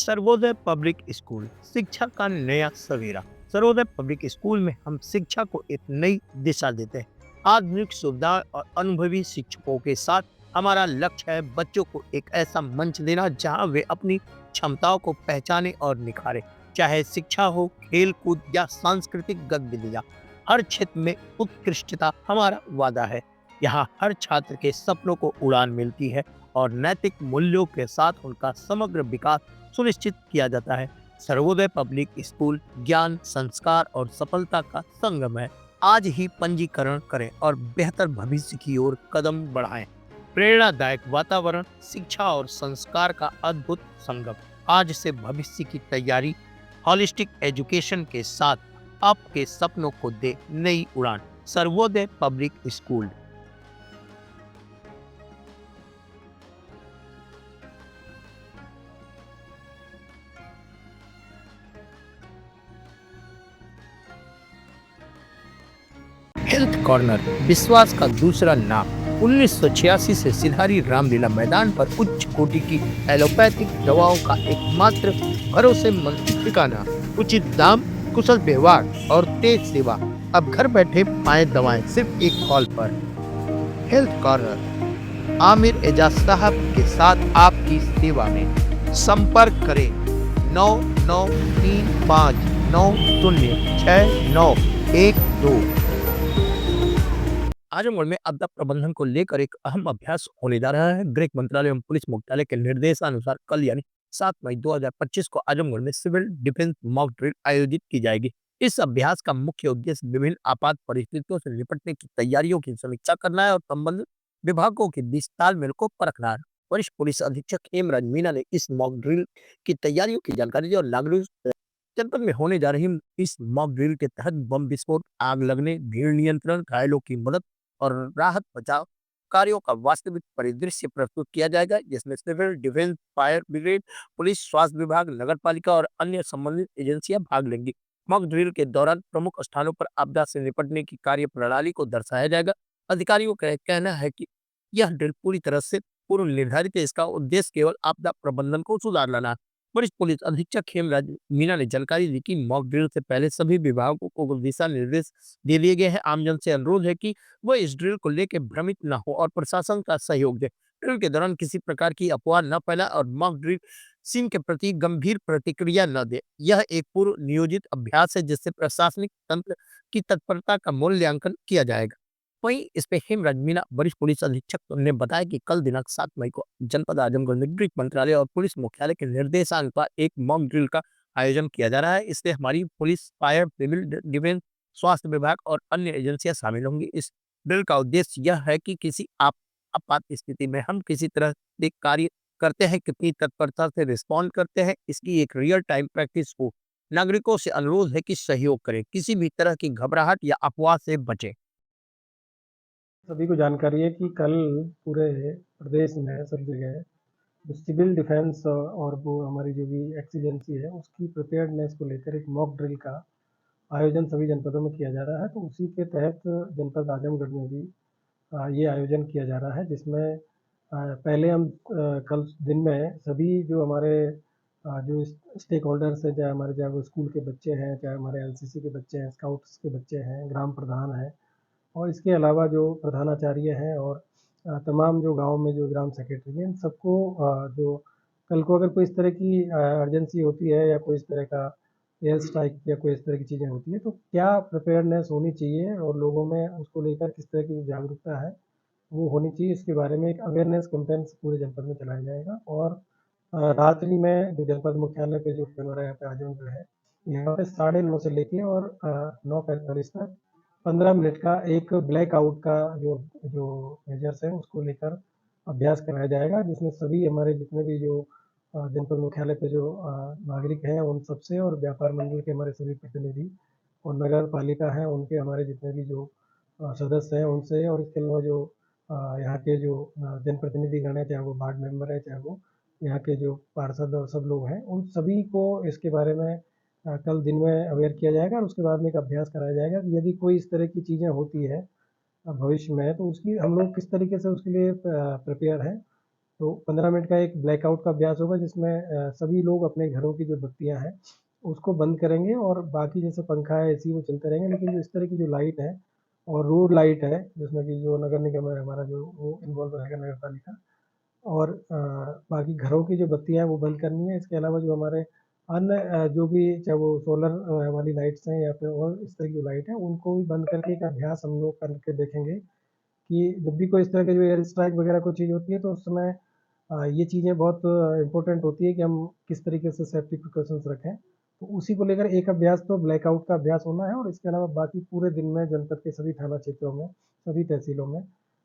Sarvodaya public school शिक्षा का नया सवेरा। सर्वोदय पब्लिक स्कूल में हम शिक्षा को एक नई दिशा देते हैं। आधुनिक सुविधा और अनुभवी शिक्षकों के साथ हमारा लक्ष्य है बच्चों को एक ऐसा मंच देना जहां वे अपनी क्षमताओं को पहचाने और निखारे। चाहे शिक्षा हो, खेल कूद या सांस्कृतिक गतिविधियां, हर क्षेत्र में उत्कृष्टता हमारा वादा है। यहाँ हर छात्र के सपनों को उड़ान मिलती है और नैतिक मूल्यों के साथ उनका समग्र विकास सुनिश्चित किया जाता है। सर्वोदय पब्लिक स्कूल ज्ञान, संस्कार और सफलता का संगम है। आज ही पंजीकरण करें और बेहतर भविष्य की ओर कदम बढ़ाएं। प्रेरणादायक वातावरण, शिक्षा और संस्कार का अद्भुत संगम। आज से भविष्य की तैयारी, हॉलिस्टिक एजुकेशन के साथ आपके सपनों को दे नई उड़ान। Sarvodaya public school. Health corner, विश्वास का दूसरा नाम। 1986 से सिधारी रामलीला मैदान पर उच्च कोटि की एलोपैथिक दवाओं का एकमात्र भरोसेमंद ठिकाना। उचित दाम, कुशल व्यवहार और तेज सेवा। अब घर बैठे पाएं दवाएं सिर्फ एक कॉल पर। हेल्थ कॉर्नर, आमिर एजाज साहब के साथ आपकी सेवा में। संपर्क करें 9935906912। आजमगढ़ में आपदा प्रबंधन को लेकर एक अहम अभ्यास होने जा रहा है। गृह मंत्रालय एवं पुलिस मुख्यालय के निर्देशानुसार कल यानी 7 मई 2025 को आजमगढ़ में सिविल डिफेंस मॉक ड्रिल आयोजित की जाएगी। इस अभ्यास का मुख्य उद्देश्य विभिन्न आपात परिस्थितियों से निपटने की तैयारियों की समीक्षा करना है और संबंधित विभागों के बीच तालमेल को परखना है। वरिष्ठ पुलिस अधीक्षक हेमराज मीना ने इस मॉक ड्रिल की तैयारियों की जानकारी दी और नागरिक जनपद में होने जा रही इस मॉक ड्रिल के तहत बम विस्फोट, आग लगने, भीड़ नियंत्रण, घायलों की मदद और राहत बचाव कार्यों का वास्तविक परिदृश्य प्रस्तुत किया जाएगा, जिसमें civil defence, fire brigade, police, स्वास्थ्य विभाग, नगर पालिका और अन्य संबंधित एजेंसियां भाग लेंगी। मॉक ड्रिल के दौरान प्रमुख स्थानों पर आपदा से निपटने की कार्य प्रणाली को दर्शाया जाएगा। अधिकारियों का कहना है कि यह ड्रिल पूरी तरह से पूर्व निर्धारित है। इसका उद्देश्य केवल आपदा प्रबंधन को सुधार लाना है। वरिष्ठ पुलिस अधीक्षक हेमराज मीना ने जानकारी दी कि मॉक ड्रिल से पहले सभी विभागों को दिशा निर्देश दे दिए गए हैं। आमजन से अनुरोध है कि वह इस ड्रिल को लेकर भ्रमित न हो और प्रशासन का सहयोग दे। ड्रिल के दौरान किसी प्रकार की अफवाह न फैला और मॉक ड्रिल सीन के प्रति गंभीर प्रतिक्रिया न दे। यह एक पूर्व नियोजित अभ्यास है जिससे प्रशासनिक तंत्र की तत्परता का मूल्यांकन किया जाएगा। वहीं इस पे हेमराज मीना वरिष्ठ पुलिस अधीक्षक ने बताया कि कल दिनांक 7 मई को जनपद आजमगढ़ में गृह मंत्रालय और पुलिस मुख्यालय के निर्देशानुसार एक मॉक ड्रिल का आयोजन किया जा रहा है। इससे हमारी पुलिस, फायर, सिविल डिफेंस, स्वास्थ्य विभाग और अन्य एजेंसियां शामिल होंगी। इस ड्रिल का उद्देश्य यह है कि किसी आपात स्थिति में हम किसी तरह से कार्य करते हैं, कितनी तत्परता से रिस्पॉन्ड करते हैं, इसकी एक रियल टाइम प्रैक्टिस हो। नागरिकों से अनुरोध है कि सहयोग करें, किसी भी तरह की घबराहट या अफवाह से बचें। सभी को जानकारी है कि कल पूरे प्रदेश में सब जगह जो सिविल डिफेंस और वो हमारी जो भी एक्स एजेंसी है उसकी प्रिपेयर्डनेस को लेकर एक मॉक ड्रिल का आयोजन सभी जनपदों में किया जा रहा है। तो उसी के तहत जनपद आजमगढ़ में भी ये आयोजन किया जा रहा है, जिसमें पहले हम कल दिन में सभी जो हमारे जो स्टेक होल्डर्स हैं, चाहे वो स्कूल के बच्चे हैं, चाहे हमारे एनसीसी के बच्चे हैं, स्काउट्स के बच्चे हैं, ग्राम प्रधान हैं और इसके अलावा जो प्रधानाचार्य हैं और तमाम जो गांव में जो ग्राम सेक्रेटरी हैं, इन सबको जो कल को अगर कोई इस तरह की अर्जेंसी होती है या कोई इस तरह का एयर स्ट्राइक या कोई इस तरह की चीज़ें होती है तो क्या प्रिपेयर्डनेस होनी चाहिए और लोगों में उसको लेकर किस तरह की जागरूकता है वो होनी चाहिए, इसके बारे में एक अवेयरनेस कैंपेन पूरे जनपद में चलाया जाएगा। और रात्रि में जो जनपद मुख्यालय पे जो कैमरा यहाँ पे आजमगढ़ है, यहाँ पे 9:30 से लेके और 9:45 तक 15 मिनट का एक ब्लैकआउट का जो जो मेजर्स है उसको लेकर अभ्यास कराया जाएगा, जिसमें सभी हमारे जितने भी जो जनपद मुख्यालय पे जो नागरिक हैं उन सबसे और व्यापार मंडल के हमारे सभी प्रतिनिधि और नगर पालिका हैं उनके हमारे जितने भी जो सदस्य हैं उनसे और इसके अलावा जो यहाँ के जो जनप्रतिनिधि गण है, चाहे वो वार्ड मेंबर है, चाहे वो यहाँ के जो पार्षद और सब लोग हैं, उन सभी को इसके बारे में कल दिन में अवेयर किया जाएगा और उसके बाद में एक अभ्यास कराया जाएगा कि यदि कोई इस तरह की चीज़ें होती है भविष्य में तो उसकी हम लोग किस तरीके से उसके लिए प्रिपेयर हैं। तो 15 मिनट का एक ब्लैकआउट का अभ्यास होगा जिसमें सभी लोग अपने घरों की जो बत्तियाँ हैं उसको बंद करेंगे और बाकी जैसे पंखा है एसी वो चलते रहेंगे, लेकिन जो इस तरह की जो लाइट है और रोड लाइट है जिसमें कि जो नगर निगम है हमारा जो वो इन्वॉल्व रहेगा नगर पालिका, और बाकी घरों की जो बत्तियाँ हैं वो बंद करनी है। इसके अलावा जो हमारे अन्य जो भी चाहे वो सोलर वाली लाइट्स हैं या फिर और इस तरह की जो लाइट है उनको भी बंद करके एक अभ्यास हम लोग करके देखेंगे कि जब भी कोई इस तरह के जो एयर स्ट्राइक वगैरह कोई चीज़ होती है तो उस समय ये चीज़ें बहुत इम्पोर्टेंट होती है कि हम किस तरीके से सेफ्टी प्रिकॉशंस रखें। तो उसी को लेकर एक अभ्यास तो ब्लैकआउट का अभ्यास होना है, और इसके अलावा बाकी पूरे दिन में जनपद के सभी थाना क्षेत्रों में, सभी तहसीलों में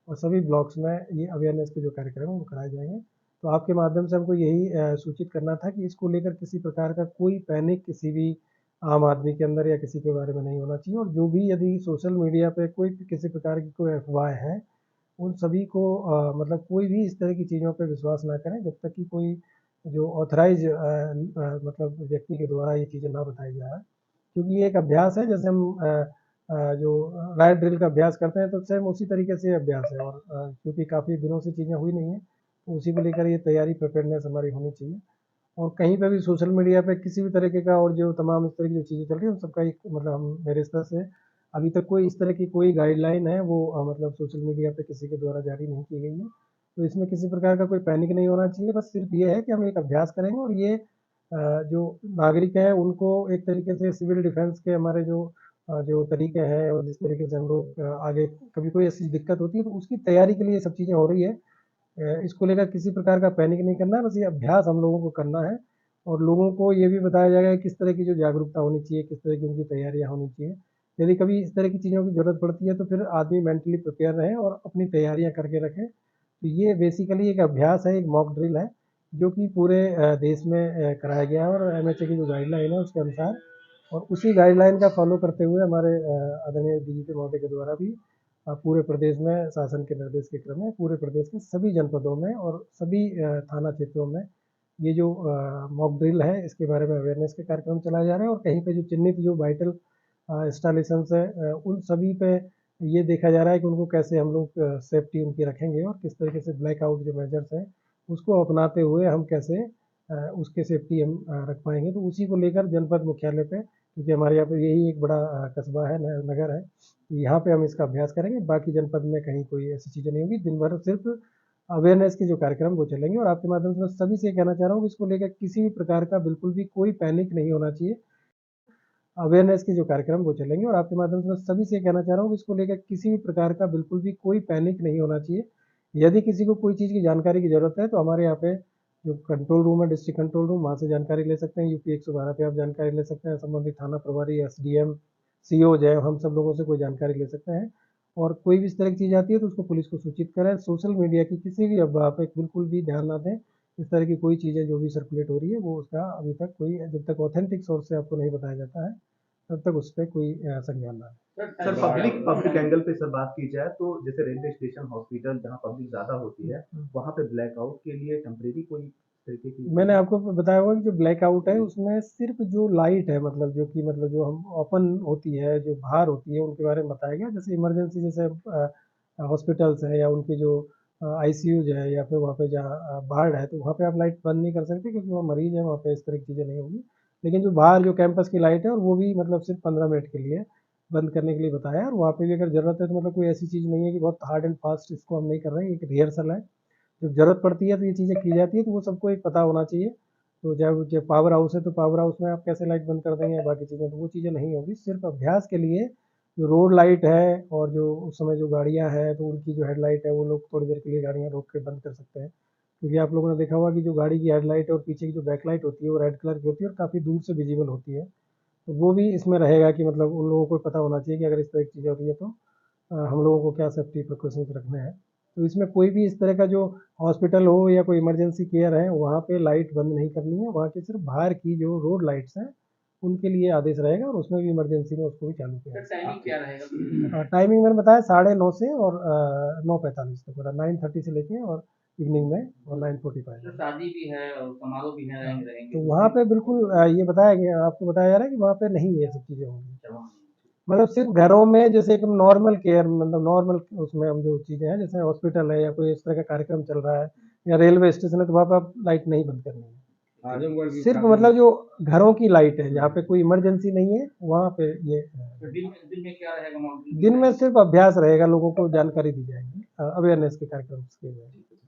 और सभी ब्लॉक्स में ये अवेयरनेस के जो कार्यक्रम हैं वो कराए जाएँगे। तो आपके माध्यम से हमको यही सूचित करना था कि इसको लेकर किसी प्रकार का कोई पैनिक किसी भी आम आदमी के अंदर या किसी के बारे में नहीं होना चाहिए, और जो भी यदि सोशल मीडिया पे कोई किसी प्रकार की कोई अफवाह है उन सभी को मतलब कोई भी इस तरह की चीज़ों पे विश्वास ना करें जब तक कि कोई जो ऑथराइज मतलब व्यक्ति के द्वारा ये चीज़ें ना बताई जाए, क्योंकि ये एक अभ्यास है जैसे हम जो राइट ड्रिल का अभ्यास करते हैं तो सेम उसी तरीके से अभ्यास है, और क्योंकि काफ़ी दिनों से चीज़ें हुई नहीं है तो उसी को लेकर ये तैयारी प्रिपेयर्डनेस हमारी होनी चाहिए। और कहीं पे भी सोशल मीडिया पे किसी भी तरीके का और जो तमाम इस तरह की जो चीज़ें चल रही हैं उन सबका एक मतलब हम मेरे स्तर से अभी तक कोई इस तरह की कोई गाइडलाइन है वो मतलब सोशल मीडिया पे किसी के द्वारा जारी नहीं की गई है। तो इसमें किसी प्रकार का कोई पैनिक नहीं होना चाहिए, बस सिर्फ ये है कि हम एक अभ्यास करेंगे और ये जो नागरिक हैं उनको एक तरीके से सिविल डिफेंस के हमारे जो तरीके हैं और जिस तरीके से हम लोग आगे कभी कोई ऐसी दिक्कत होती है तो उसकी तैयारी के लिए ये सब चीज़ें हो रही है। इसको लेकर किसी प्रकार का पैनिक नहीं करना है, बस ये अभ्यास हम लोगों को करना है और लोगों को ये भी बताया जाएगा कि किस तरह की जो जागरूकता होनी चाहिए, किस तरह की उनकी तैयारियाँ होनी चाहिए। यदि कभी इस तरह की चीज़ों की ज़रूरत पड़ती है तो फिर आदमी मेंटली प्रिपेयर रहे और अपनी तैयारियाँ करके रखे। तो ये बेसिकली एक अभ्यास है, एक मॉक ड्रिल है, जो कि पूरे देश में कराया गया है और एमएचए की जो गाइडलाइन है उसके अनुसार, और उसी गाइडलाइन का फॉलो करते हुए हमारे आदरणीय डीजीपी महोदय के द्वारा भी पूरे प्रदेश में शासन के निर्देश के क्रम में पूरे प्रदेश के सभी जनपदों में और सभी थाना क्षेत्रों में ये जो मॉक ड्रिल है इसके बारे में अवेयरनेस के कार्यक्रम चलाए जा रहे हैं, और कहीं पे जो चिन्हित जो वाइटल इंस्टॉलेशंस है उन सभी पे ये देखा जा रहा है कि उनको कैसे हम लोग सेफ्टी उनकी रखेंगे और किस तरीके से ब्लैकआउट जो मेजर्स हैं उसको अपनाते हुए हम कैसे उसके सेफ्टी हम रख पाएंगे। तो उसी को लेकर जनपद मुख्यालय पे, क्योंकि हमारे यहाँ पे यही एक बड़ा कस्बा है, नगर है, यहाँ पे हम इसका अभ्यास करेंगे। बाकी जनपद में कहीं कोई ऐसी चीज़ें नहीं होगी, दिन भर सिर्फ अवेयरनेस के जो कार्यक्रम वो चलेंगे। और आपके माध्यम से मैं सभी से कहना चाह रहा हूँ कि इसको लेकर किसी भी प्रकार का बिल्कुल भी कोई पैनिक नहीं होना चाहिए। अवेयरनेस के जो कार्यक्रम वो चलेंगे और आपके माध्यम से मैं सभी से कहना चाह रहा हूँ कि इसको लेकर किसी भी प्रकार का बिल्कुल भी कोई पैनिक नहीं होना चाहिए। यदि किसी को कोई चीज़ की जानकारी की ज़रूरत है तो हमारे यहाँ पे जो कंट्रोल रूम है, डिस्ट्रिक्ट कंट्रोल रूम, वहाँ से जानकारी ले सकते हैं। यूपी 112 पे आप जानकारी ले सकते हैं। संबंधित थाना प्रभारी, एसडीएम, सीओ जो है, हम सब लोगों से कोई जानकारी ले सकते हैं। और कोई भी इस तरह की चीज़ आती है तो उसको पुलिस को सूचित करें। सोशल मीडिया की किसी भी अफवाह पे बिल्कुल भी ध्यान ना दें। इस तरह की कोई चीज़ें जो भी सर्कुलेट हो रही है वो उसका अभी तक कोई, जब तक ऑथेंटिक सोर्स से आपको नहीं बताया जाता है तब तक उस पे कोई संज्ञान ना लें। सर पब्लिक पब्लिक एंगल पे सर बात की जाए तो जैसे रेलवे स्टेशन, हॉस्पिटल जहाँ पब्लिक ज़्यादा होती है, वहाँ पे ब्लैकआउट के लिए टेम्परेरी कोई तरीके की मैंने आपको बताया हुआ कि जो ब्लैकआउट है उसमें सिर्फ जो लाइट है, मतलब जो कि मतलब जो हम ओपन होती है, जो बाहर होती है, उनके बारे में बताया गया। जैसे इमरजेंसी, जैसे हॉस्पिटल्स है या उनकी जो आईसीयूज है या फिर वहाँ पे जहाँ वार्ड है तो वहाँ पे आप लाइट बंद नहीं कर सकते क्योंकि वहाँ मरीज है, वहाँ पे इस तरह की चीज़ें नहीं होगी। लेकिन जो बाहर जो कैंपस की लाइट है और वो भी मतलब सिर्फ 15 मिनट के लिए बंद करने के लिए बताया है, और वहाँ पे भी अगर ज़रूरत है तो मतलब कोई ऐसी चीज़ नहीं है कि बहुत हार्ड एंड फास्ट इसको हम नहीं कर रहे हैं, एक रिहर्सल है। जब ज़रूरत पड़ती है तो ये चीज़ें की जाती है, तो वो सबको एक पता होना चाहिए। तो जब पावर हाउस है तो पावर हाउस में आप कैसे लाइट बंद कर देंगे, बाकी चीज़ें तो वो चीज़ें नहीं होगी। सिर्फ अभ्यास के लिए जो रोड लाइट है और जो उस समय जो गाड़ियाँ हैं तो उनकी जो हेडलाइट है वो लोग थोड़ी देर के लिए गाड़ियाँ रोक के बंद कर सकते हैं, क्योंकि आप लोगों ने देखा होगा कि जो गाड़ी की हेडलाइट और पीछे की जो बैकलाइट होती है वो रेड कलर की होती है और काफ़ी दूर से विजिबल होती है। तो वो भी इसमें रहेगा कि मतलब उन लोगों को पता होना चाहिए कि अगर इस तरह की चीज़ें हो रही है तो हम लोगों को क्या सेफ्टी प्रिकॉशंस रखने हैं। तो इसमें कोई भी इस तरह का जो हॉस्पिटल हो या कोई इमरजेंसी केयर है वहाँ पे लाइट बंद नहीं करनी है। वहाँ की सिर्फ बाहर की जो रोड लाइट्स हैं उनके लिए आदेश रहेगा और उसमें भी इमरजेंसी में उसको भी चालू किया सर टाइमिंग क्या रहेगा? टाइमिंग मैंने बताया 9:30 से और 9:45 तक, मतलब 9:30 से लेके और इवनिंग में और 9:45। सर शादी भी है और समारोह भी है, रहेंगे तो तो वहाँ पे उसमें बिल्कुल ये बताया गया, आपको बताया जा रहा है कि वहाँ पे नहीं ये सब चीज़ें होंगी। जमा मतलब सिर्फ घरों में जैसे एक नॉर्मल केयर, मतलब नॉर्मल उसमें हम जो चीज़ें हैं जैसे हॉस्पिटल है या कोई इस तरह का कार्यक्रम चल रहा है या रेलवे स्टेशन है तो वहाँ पे आप लाइट नहीं बंद करनी है। आजमगढ़ की सिर्फ काफी- मतलब जो घरों की लाइट है, जहाँ पे कोई इमरजेंसी नहीं है, वहाँ पे ये तो दिन में क्या रहेगा मॉनिटरिंग? दिन में सिर्फ अभ्यास रहेगा, लोगों को जानकारी दी जाएगी, अवेयरनेस के कार्यक्रम किए जाएंगे।